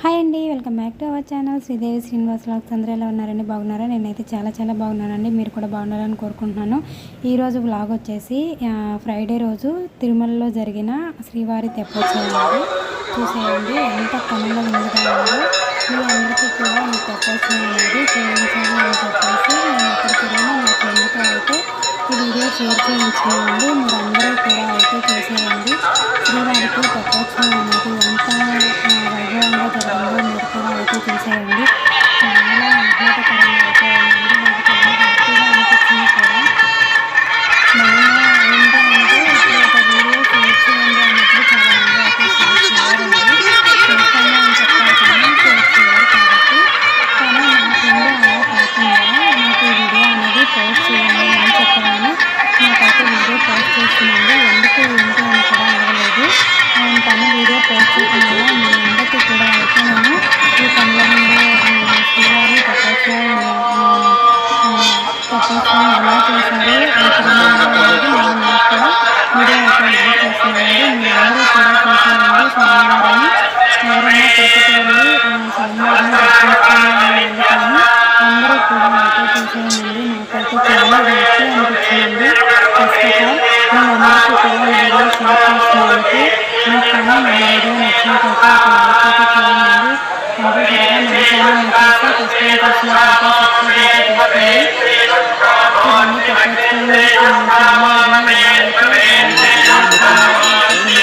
Hi అండి, welcome back to our channel Sridevi Srinivas vlogs. అందరూ ఎలా ఉన్నారండి? బాగున్నారా? నేనైతే చాలా బాగున్నానండి. మీరు కూడా బాగున్నారని కోరుకుంటున్నాను. ఈరోజు వ్లాగ్ వచ్చేసి ఫ్రైడే రోజు తిరుమలలో జరిగిన శ్రీవారి తెప్పోత్సవం చూసేయండి. ఎంత కనుల విందుగా ఉందో మీ అందరికీ కూడా ఈ తెప్పోత్సవం అనేది చేయించాలి అని చెప్పేసి నేను ఎక్కడికి వెళ్ళినా నా ఫ్రెండ్తో అయితే ఈ వీడియో షేర్ చేయించినామండి. మీరు అందరూ కూడా అయితే చూసేయండి. శ్రీవారికి తెప్పోత్సవం అనేది ఎంత వైభవంగా జరిగిందో మీరు కూడా అయితే చూసేయండి. చాలా ఆహ్లాదకరంగా అయితే ఉందండి. నాకు చాలా హ్యాపీగా అనిపించింది కూడా. మనము ఏంటంటే ఇప్పుడు ఒక వీడియో షేర్ చేయండి అన్నప్పుడు చాలామంది అయితే షేర్ చేయరండి. చేస్తాను అని చెప్తారు కానీ షేర్ చేయరు. కాబట్టి కానీ నా ఫ్రెండ్ అలా కాకుండా నాకు ఈ వీడియో అనేది పోస్ట్ చేయండి అని చెప్పగానే నాకైతే వీడియో పోస్ట్ చేస్తుందండి. ఎందుకు ఏంటి అని కూడా అడగలేదు. తను వీడియో పోస్ట్ చేయడం వల్ల మీ అందరికీ కూడా అయితే నేను ఈ పనులలో శ్రీవారి తెప్పోత్సవం ఎలా చేశారు తిరుమలలో అనేది నేను మీకు కూడా వీడియో అయితే రిలీజ్ చేస్తున్నానండి. మీ అందరూ కూడా చూసేయండి. స్వామివారిని ఎవరైనా తిరుపతి వెళ్ళి స్వామివారిని దర్శించుకోవాలి కానీ అందరూ కూడా అయితే చూసేయండి. నాకైతే చాలా హ్యాపీ అనిపించిందండి. ఫస్ట్ ఆఫ్ ఆల్ మీ అందరికీ కూడా ఈ వీడియో షేర్ చేస్తున్నందుకు నాకు కానీ నా వీడియో నచ్చినట్లయితే ఒక లైక్ అయితే చేయండి. కంపల్సరిగా మన ఛానల్ నచ్చేస్తే ఫస్ట్ టైం చూసినట్లయితే సబ్స్క్రైబ్ అయితే చేసుకోండి. ఇవన్నీ తెప్పించుకొని స్వామివారిని ఎలా అయితే చాలా బాగా నచ్చింది.